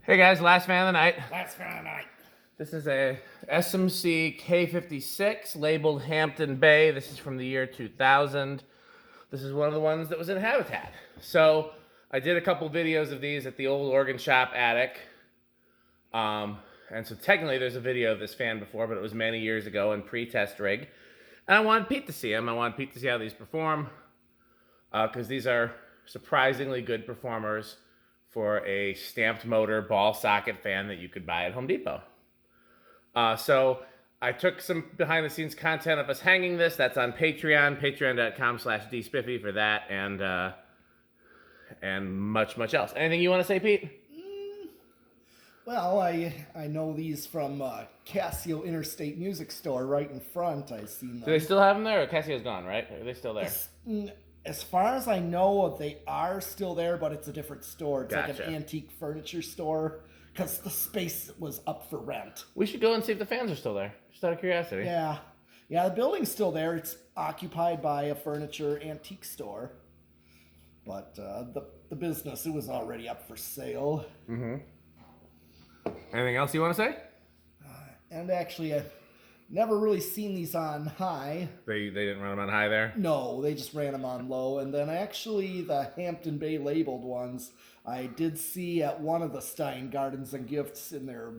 Hey guys, last fan of the night. Last fan of the night. This is a SMC K56 labeled Hampton Bay. This is from the year 2000. This is one of the ones that was in Habitat. So I did a couple videos of these at the old organ shop attic. And so technically there's a video of this fan before, but it was many years ago in pre-test rig. And I wanted Pete to see them. I wanted Pete to see how these perform, because these are surprisingly good performers for a stamped motor ball socket fan that you could buy at Home Depot. So I took some behind the scenes content of us hanging this. That's on Patreon, patreon.com/dspiffy for that, and much else. Anything you want to say, Pete? Well, I know these from Casio Interstate Music Store right in front. I've seen them. Do they still have them there? Or Casio's gone, right? Or are they still there? As far as I know, they are still there, but it's a different store. It's like Gotcha. an antique furniture store because the space was up for rent. We should go and see if the fans are still there, just out of curiosity. Yeah, the building's still there. It's occupied by a furniture antique store, but the business, it was already up for sale. Mm-hmm. Anything else you want to say? And actually, I've never really seen these on high. They didn't run them on high there? No, they just ran them on low. And then actually the Hampton Bay labeled ones, I did see at one of the Stein Gardens and Gifts in their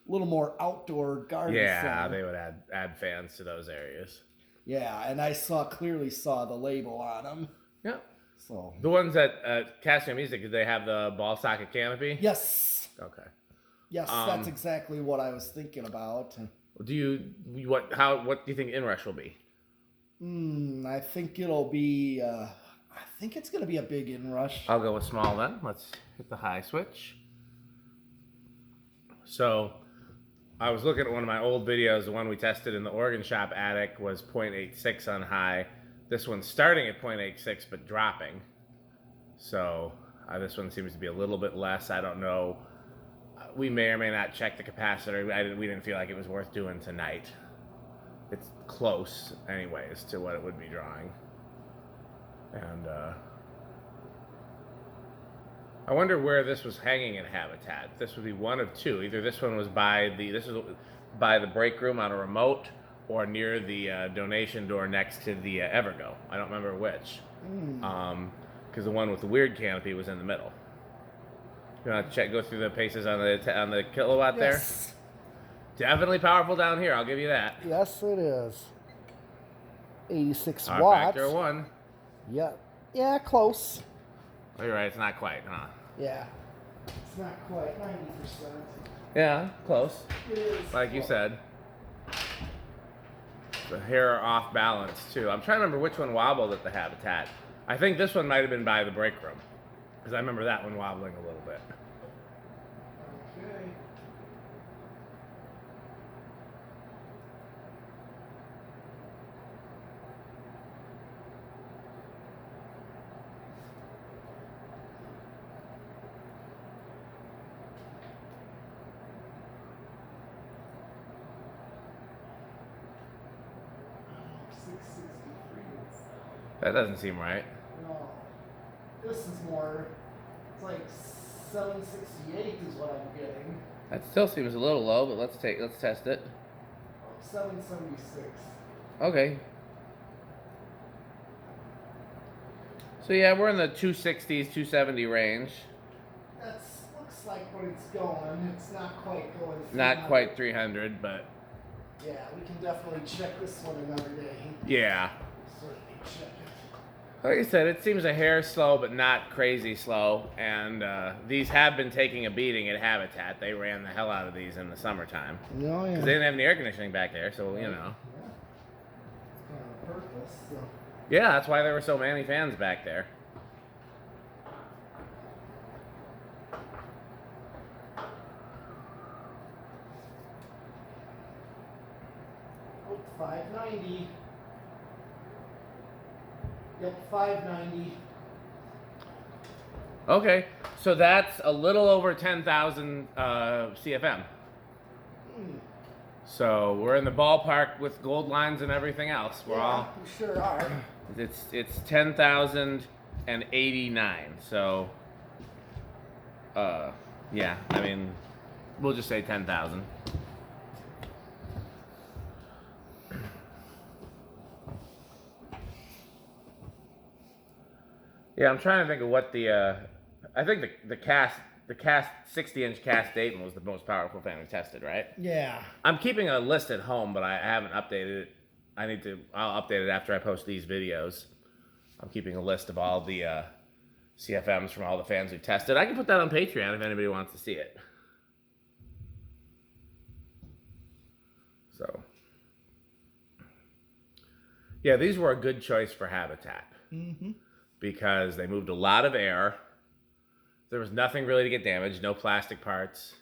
little more outdoor garden Yeah, center. they would add fans to those areas. Yeah, and I clearly saw the label on them. Yeah. So The ones at Casio Music, did they have the ball socket canopy? yes. Okay. Yes, that's exactly what I was thinking about. What do you think inrush will be? I think it'll be, I think it's going to be a big inrush. I'll go with small then. Let's hit the high switch. So I was looking at one of my old videos. The one we tested in the organ shop attic was 0.86 on high. This one's starting at 0.86 but dropping. So this one seems to be a little bit less. I don't know. We may or may not check the capacitor. We didn't feel like it was worth doing tonight. It's close, anyways, to what it would be drawing. And I wonder where this was hanging in Habitat. This would be one of two. Either this one was by the break room on a remote, or near the donation door next to the Evergo. I don't remember which, because the one with the weird canopy was in the middle. You want to go through the paces on the kilowatt Yes. there? Definitely powerful down here, I'll give you that. Yes, it is. 86 Power watts. factor 1. Yeah, close. Oh, you're right, it's not quite, huh? Yeah. It's not quite 90%. Yeah, close. It is Like you close. said. The hair are off balance, too. I'm trying to remember which one wobbled at the Habitat. I think this one might have been by the break room, because I remember that one wobbling a little bit. Okay. That doesn't seem right. No. This is more, it's like 768 is what I'm getting. That still seems a little low, but let's test it. 776. Okay. So yeah, we're in the 260s, 270 range. That looks like what it's going. It's not quite going. Not quite 300, but Yeah, we can definitely check this one another day. yeah. Certainly check it. Like I said, it seems a hair slow, but not crazy slow. And these have been taking a beating at Habitat. They ran the hell out of these in the summertime. Oh, yeah. Because they didn't have any air conditioning back there, so, you know. Yeah. It's kind of purpose. So. Yeah, that's why there were so many fans back there. Oh, 590. Yep, 590. Okay, so that's a little over 10,000 CFM. So we're in the ballpark with gold lines and everything else. We're all. We sure are. It's 10,089. So Yeah, I mean, we'll just say 10,000. Yeah, I'm trying to think of what I think the cast 60-inch cast Dayton was the most powerful fan we tested, right? Yeah. I'm keeping a list at home, but I haven't updated it. I'll update it after I post these videos. I'm keeping a list of all the CFMs from all the fans we've tested. I can put that on Patreon if anybody wants to see it. So, yeah, these were a good choice for habitat. Mm-hmm. Because they moved a lot of air. There was nothing really to get damaged. No plastic parts.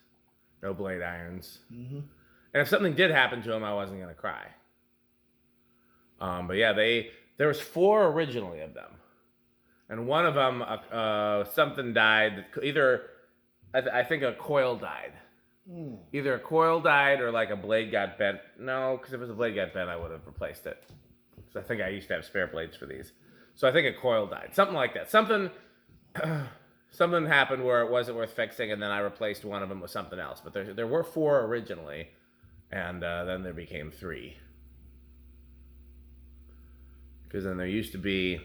No blade irons. Mm-hmm. And if something did happen to them, I wasn't going to cry. But yeah, there was 4 originally of them. And one of them, something died. Either, I think a coil died. Mm. Either a coil died or like a blade got bent. No, because if it was a blade got bent, I would have replaced it. So I think I used to have spare blades for these. So I think a coil died. Something like that. Something happened where it wasn't worth fixing, and then I replaced one of them with something else. But there were 4 originally, and then there became 3. Because then there used to be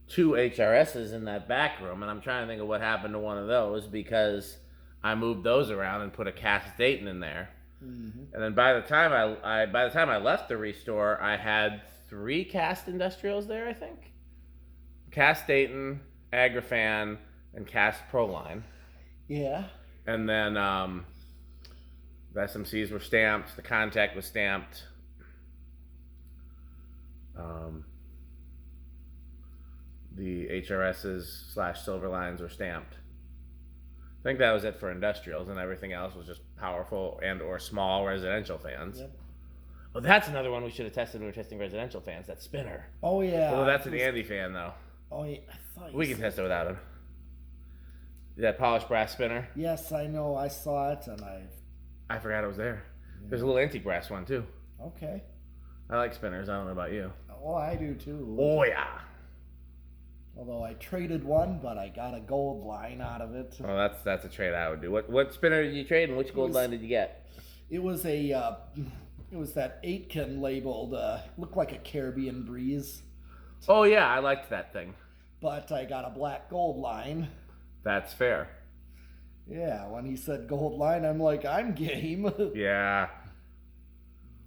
2 HRSs in that back room, and I'm trying to think of what happened to one of those because I moved those around and put a cast Dayton in there. Mm-hmm. And then by the time I left the restore, I had 3 cast industrials there, I think. Cast Dayton, Agrifan, and cast Proline. Yeah. And then the SMCs were stamped. The contact was stamped. The HRSs / silver lines were stamped. I think that was it for industrials, and everything else was just powerful and or small residential fans. Yep. Well, that's another one we should have tested when we were testing residential fans. That spinner. Oh yeah. Well, that's an Andy fan though. Oh yeah. I thought we can test it without him. That polished brass spinner. Yes, I know. I saw it, and I forgot it was there. Yeah. There's a little antique brass one too. Okay. I like spinners. I don't know about you. Oh, I do too. Oh yeah. Although I traded one, but I got a gold line out of it. Well, that's a trade I would do. What spinner did you trade, and which gold line did you get? It was that Aitken labeled, looked like a Caribbean Breeze. Oh yeah, I liked that thing. But I got a black gold line. That's fair. Yeah, when he said gold line, I'm like, I'm game. Yeah.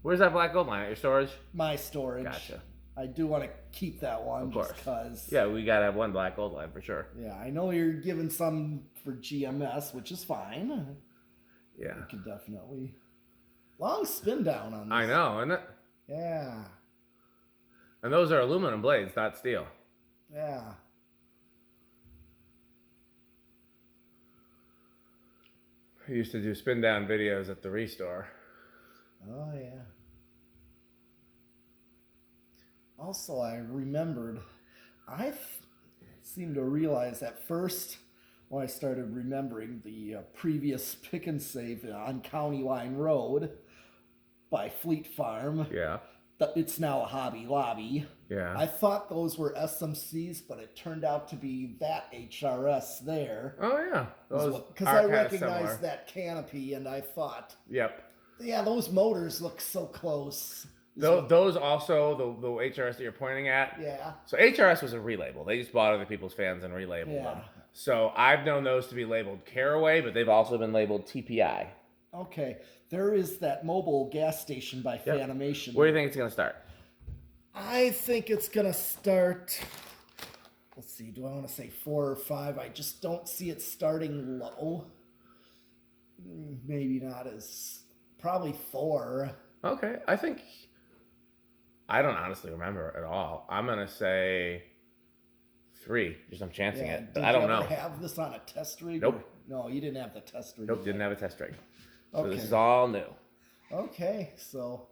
Where's that black gold line? At your storage? My storage. Gotcha. I do want to keep that one, of course. Just because. Yeah, we gotta have one black gold line for sure. Yeah, I know you're giving some for GMS, which is fine. Yeah. You can definitely. Long spin down on this. I know, isn't it? Yeah. And those are aluminum blades, not steel. Yeah. I used to do spin down videos at the restore. Oh yeah. Also, I remembered, I seemed to realize at first when I started remembering the previous pick and save on County Line Road by Fleet Farm. Yeah. It's now a Hobby Lobby. Yeah. I thought those were SMCs, but it turned out to be that HRS there. Oh yeah. Because I recognized that canopy, and I thought. Yep. Yeah, those motors look so close. Those also, the HRS that you're pointing at. Yeah. So HRS was a relabel. They just bought other people's fans and relabeled them. So I've known those to be labeled Caraway, but they've also been labeled TPI. Okay. There is that mobile gas station by Fanimation. Where do you think it's going to start? I think it's going to start, let's see, do I want to say 4 or 5? I just don't see it starting low. Maybe not as, probably 4. Okay. I don't honestly remember at all. I'm going to say 3. Just I'm chancing it. But I don't know. Did you ever have this on a test rig? Nope. No, you didn't have the test rig. Nope, didn't have a test rig. So okay. This is all new. Okay, so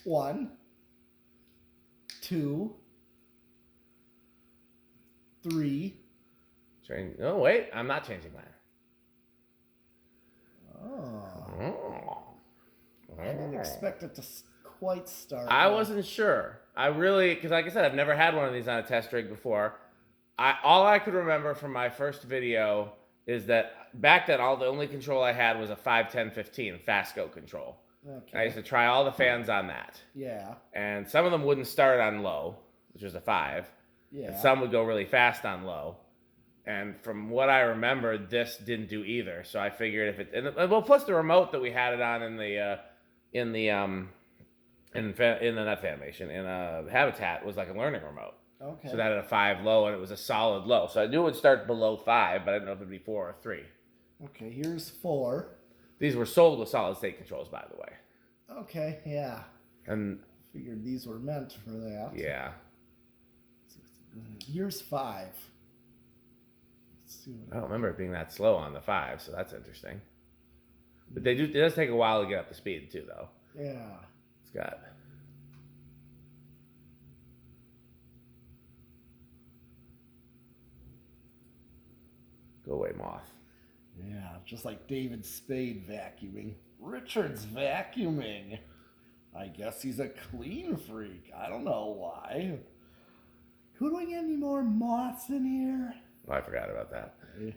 1, 2, 3. Oh, wait. I'm not changing mine. Oh. I didn't expect it to quite start. I wasn't sure. Because like I said, I've never had one of these on a test rig before. All I could remember from my first video is that back then the only control I had was a 51015 fast go control. Okay. And I used to try all the fans on that. Yeah. And some of them wouldn't start on low, which was a 5. Yeah. And some would go really fast on low. And from what I remember, this didn't do either. So I figured if it, well, plus the remote that we had it on in the not Fanimation, in Habitat was like a learning remote. Okay. So that had a 5 low, and it was a solid low. So I knew it would start below 5, but I didn't know if it'd be 4 or 3. Okay, here's 4. These were sold with solid state controls, by the way. Okay, yeah. And Figured these were meant for that. yeah. Here's 5. Let's see I don't remember it being that slow on the 5, so that's interesting. But it does take a while to get up to speed, too, though. Yeah. It's got... Go away, moth. Yeah, just like David Spade vacuuming. Richard's vacuuming. I guess he's a clean freak. I don't know why. Could we get any more moths in here? Oh, I forgot about that.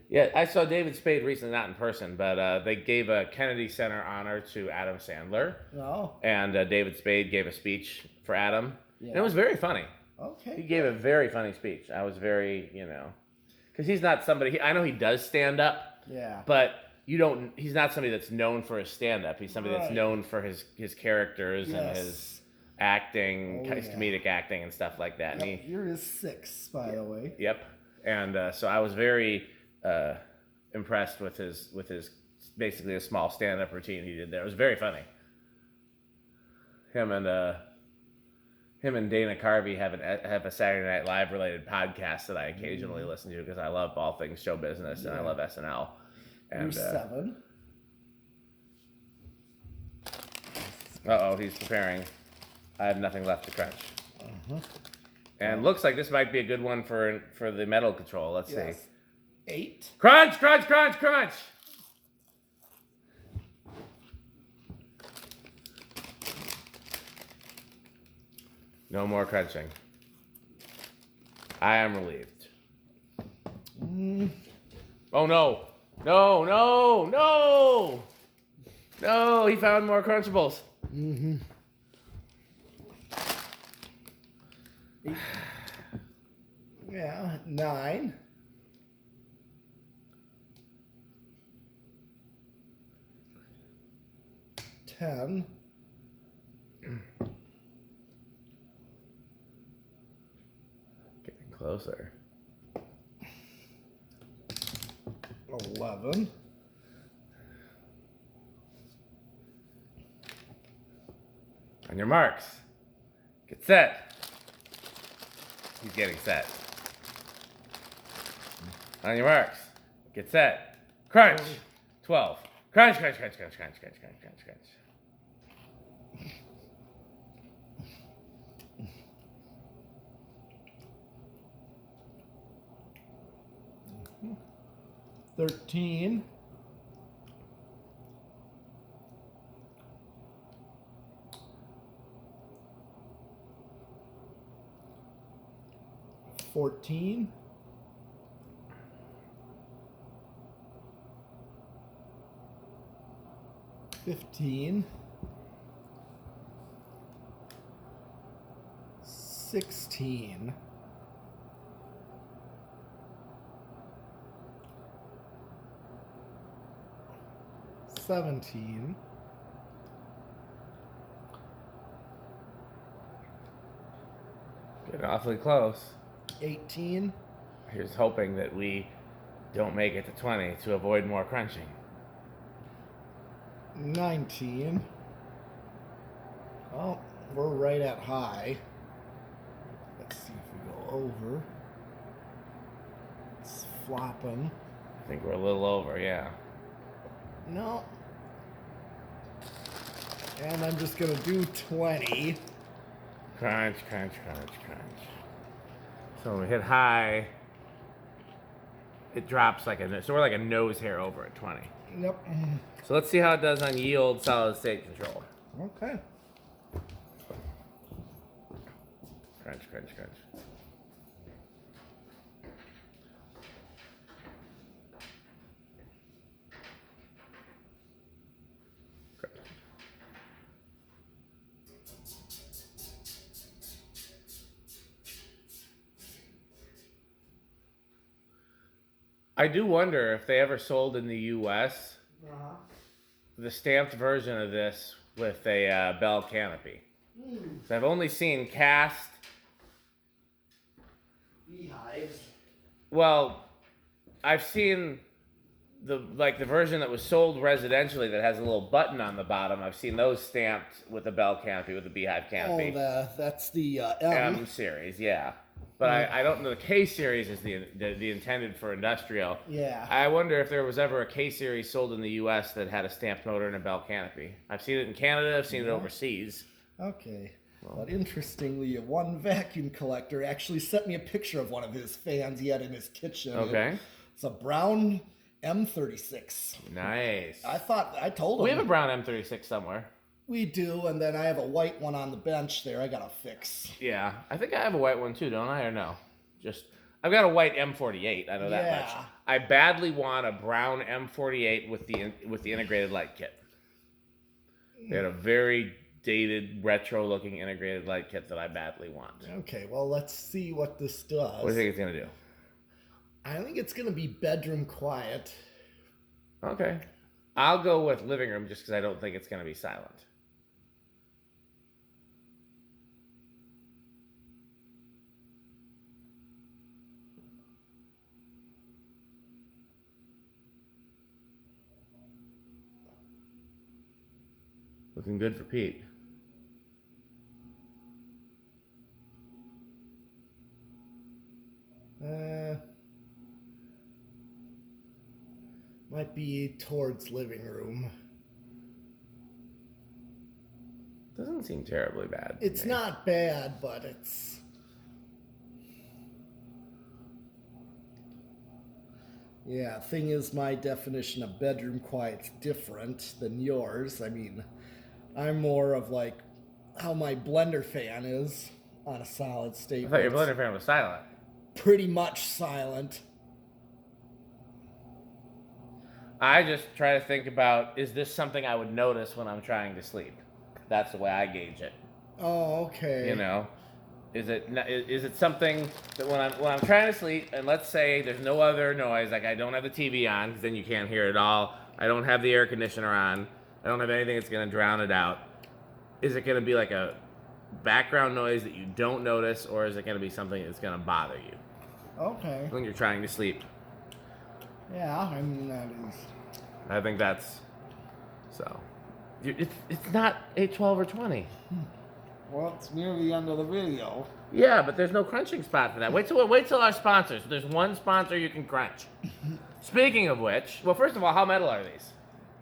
Yeah, I saw David Spade recently, not in person, but they gave a Kennedy Center honor to Adam Sandler. Oh. And David Spade gave a speech for Adam. Yeah. And it was very funny. Okay. He gave a very funny speech. I was very, because he's not somebody, I know he does stand up. Yeah. But he's not somebody that's known for his stand up. He's somebody that's known for his characters and his acting, his comedic acting and stuff like that. Yep, And here is 6, by the way. Yep. And so I was very impressed with his basically a small stand up routine he did there. It was very funny. Him and Dana Carvey have a Saturday Night Live related podcast that I occasionally listen to because I love all things show business and I love SNL. And Here's 7. He's preparing. I have nothing left to crunch. Uh-huh. And looks like this might be a good one for the metal control. Let's see. 8. Crunch, crunch, crunch, crunch. No more crunching. I am relieved. Oh no. No, no, no. No, he found more crunchables. Mm-hmm. 8. Yeah, 9. 10. Getting closer. 11. On your marks. Get set. He's getting set. On your marks. Get set. Crunch. 12. Crunch, crunch, crunch, crunch, crunch, crunch, crunch, crunch, crunch. Mm-hmm. 13. 14. 15. 16. 17. 'Awfully close. 18. Here's hoping that we don't make it to 20 to avoid more crunching. 19. Oh, we're right at high. Let's see if we go over. It's flopping. I think we're a little over, yeah. No. And I'm just gonna do 20. Crunch, crunch, crunch, crunch. So when we hit high, it drops so we're like a nose hair over at 20. Yep. So let's see how it does on yield solid state control. Okay. Crunch, crunch, crunch. I do wonder if they ever sold in the U.S. Uh-huh. the stamped version of this with a bell canopy. So I've only seen cast. Beehives. Well, I've seen the version that was sold residentially that has a little button on the bottom. I've seen those stamped with a bell canopy, with a beehive canopy. That's the M series, yeah. But I don't know. The K series is the intended for industrial. Yeah. I wonder if there was ever a K series sold in the U.S. that had a stamped motor and a bell canopy. I've seen it in Canada. I've seen it overseas. Okay. But interestingly, one vacuum collector actually sent me a picture of one of his fans he had in his kitchen. Okay. It's a brown M36. Nice. I told him. We have a brown M36 somewhere. We do, and then I have a white one on the bench there I gotta fix. Yeah, I think I have a white one too, don't I? Or no? I've got a white M48. I know that much. I badly want a brown M48 with the integrated light kit. They had a very dated, retro-looking integrated light kit that I badly want. Okay, well, let's see what this does. What do you think it's gonna do? I think it's gonna be bedroom quiet. Okay, I'll go with living room just because I don't think it's gonna be silent. Looking good for Pete. Might be towards living room. Doesn't seem terribly bad. It's not bad, but it's... Yeah, thing is, my definition of bedroom quiet's different than yours. I mean, I'm more of like how my blender fan is on a solid state. I thought your blender fan was silent. Pretty much silent. I just try to think about, is this something I would notice when I'm trying to sleep? That's the way I gauge it. Oh, okay. You know, is it something that when I'm trying to sleep, and let's say there's no other noise, like I don't have the TV on, because then you can't hear it all. I don't have the air conditioner on. I don't have anything that's going to drown it out. Is it going to be like a background noise that you don't notice, or is it going to be something that's going to bother you? Okay. When you're trying to sleep. Yeah, I mean, that is... I think that's... So... It's not 8, 12, or 20. Well, it's near the end of the video. Yeah, but there's no crunching spot for that. Wait till our sponsors. There's one sponsor you can crunch. Speaking of which, well, first of all, how metal are these?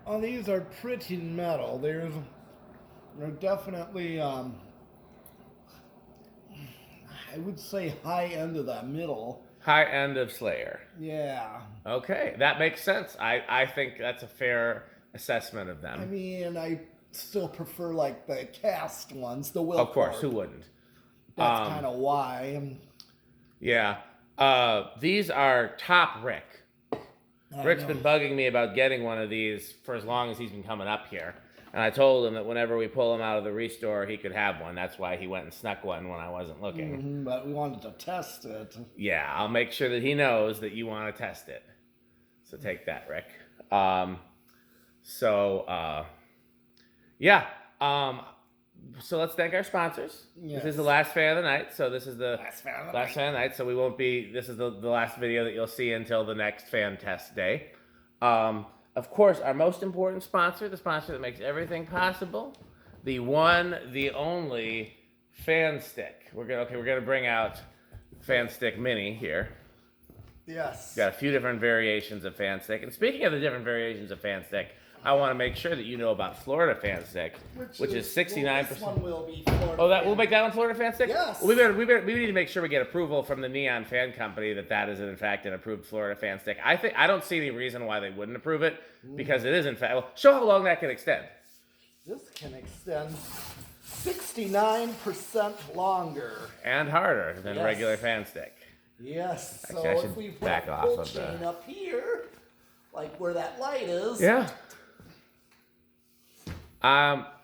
Oh, these are pretty metal. They're definitely, I would say high end of the middle. High end of Slayer. Yeah. Okay, that makes sense. I think that's a fair assessment of them. I mean, I still prefer like the cast ones, the Will. Of course, who wouldn't? That's kind of why. Yeah. These are top Rick. Rick's been bugging me about getting one of these for as long as he's been coming up here. And I told him that whenever we pull him out of the restore, he could have one. That's why he went and snuck one when I wasn't looking. Mm-hmm, but we wanted to test it. Yeah, I'll make sure that he knows that you want to test it. So take that, Rick. So let's thank our sponsors. Yes. This is the last fan of the night. So this is the last fan of the night. So we won't be, this is the last video that you'll see until the next fan test day. Of course, our most important sponsor, the sponsor that makes everything possible, the one, the only Fan Stick. We're gonna bring out Fan Stick Mini here. Yes. Got a few different variations of Fan Stick. And speaking of the different variations of Fan Stick, I want to make sure that you know about Florida Fan Stick, which is 69%. Well, this one will be Florida. Oh, we'll make that one Florida Fan Stick? Yes. Well, we need to make sure we get approval from the Neon Fan Company that is in fact an approved Florida Fan Stick. I don't see any reason why they wouldn't approve it, because it is in fact. Well, show how long that can extend. This can extend 69% longer and harder than regular Fan Stick. Yes. Actually, so I should if we back put off pull of chain up here, like where that light is. Yeah.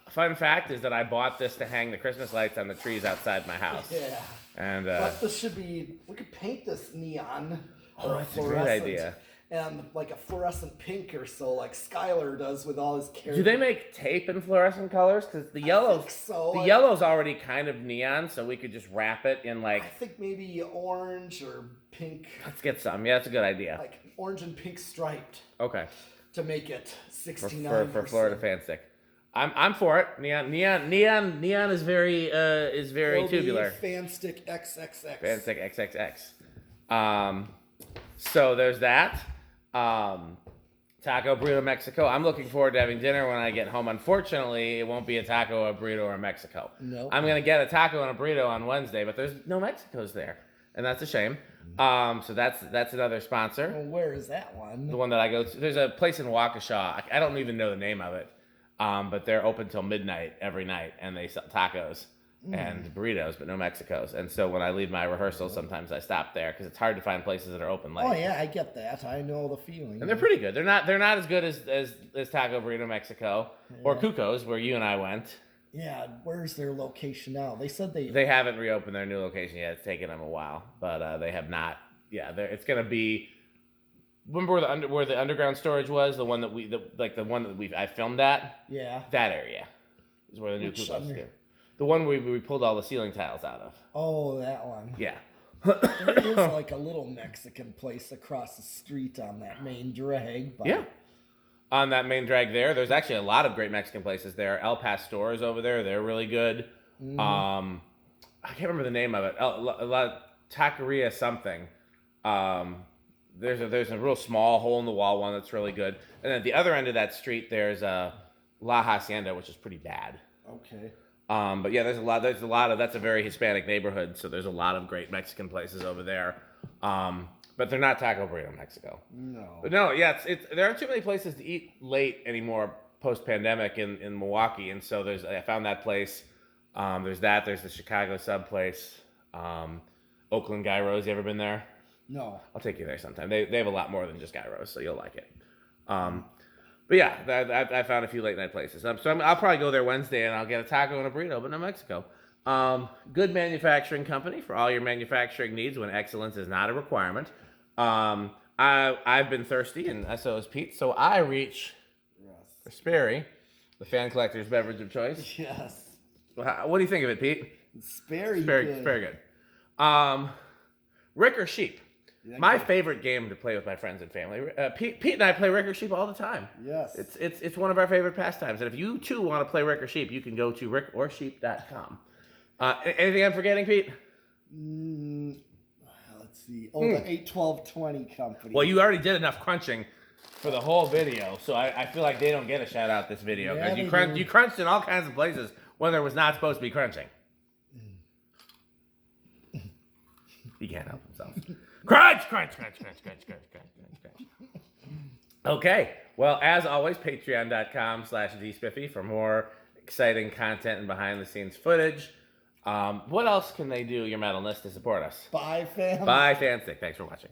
Fun fact is that I bought this to hang the Christmas lights on the trees outside my house. Yeah. And but this should be, we could paint this neon. Oh, that's a great idea. and like a fluorescent pink or so, like Skylar does with all his characters. Do they make tape in fluorescent colors? Because the yellow's yellow's already kind of neon, so we could just wrap it in like. I think maybe orange or pink. Let's get some. Yeah, that's a good idea. Like orange and pink striped. Okay. To make it 69 for Florida Fanstick. I'm for it. Neon is very tubular. Fanstick XXX. Fanstick XXX. So there's that. Taco Burrito Mexico. I'm looking forward to having dinner when I get home. Unfortunately, it won't be a taco, a burrito, or a Mexico. No. I'm gonna get a taco and a burrito on Wednesday, but there's no Mexicos there, and that's a shame. So that's another sponsor. Well, where is that one? The one that I go to. There's a place in Waukesha. I don't even know the name of it, but they're open till midnight every night, and they sell tacos and burritos, but no Mexicos. And so when I leave my rehearsal, sometimes I stop there because it's hard to find places that are open late. Oh yeah, I get that. I know the feeling. And they're pretty good. They're not as good as Taco Burrito Mexico or Cuco's, where you and I went. Yeah, where's their location now? They said they haven't reopened their new location yet. It's taken them a while, but they have not. Yeah, it's gonna be. Remember where the underground storage was? The one that I filmed at. Yeah. That area is where the new Cuco's is. The one we pulled all the ceiling tiles out of. Oh, that one. Yeah. There is like a little Mexican place across the street on that main drag. But... Yeah. On that main drag there's actually a lot of great Mexican places there. El Pastor is over there. They're really good. I can't remember the name of it. Taqueria something. There's a real small hole in the wall one that's really good. And then at the other end of that street, there's La Hacienda, which is pretty bad. Okay. But yeah, there's a lot of, that's a very Hispanic neighborhood. So there's a lot of great Mexican places over there. But they're not Taco Burrito Mexico. No. But no, yeah, there aren't too many places to eat late anymore post-pandemic in Milwaukee, and so I found that place. There's the Chicago Sub place, Oakland Gyros. You ever been there? No. I'll take you there sometime. They have a lot more than just gyros, so you'll like it. But yeah, I found a few late night places. So I'll probably go there Wednesday, and I'll get a taco and a burrito, but no Mexico. Good manufacturing company for all your manufacturing needs when excellence is not a requirement. I've been thirsty, and so has Pete. So I reach for Sperry, the fan collector's beverage of choice. Yes. What do you think of it, Pete? Very good. Rick or Sheep. Yeah, my favorite game to play with my friends and family. Pete and I play Rick or Sheep all the time. Yes. It's one of our favorite pastimes. And if you too want to play Rick or Sheep, you can go to rickorsheep.com. Anything I'm forgetting, Pete? Let's see. Oh, the 81220 company. Well, you already did enough crunching for the whole video, so I feel like they don't get a shout out this video because you crunched in all kinds of places when there was not supposed to be crunching. He can't help himself. Crunch. Okay. Well, as always, patreon.com/dspiffy for more exciting content and behind the scenes footage. What else can they do, your metal list, to support us? Bye, fam. Bye, Fanstick. Thanks for watching.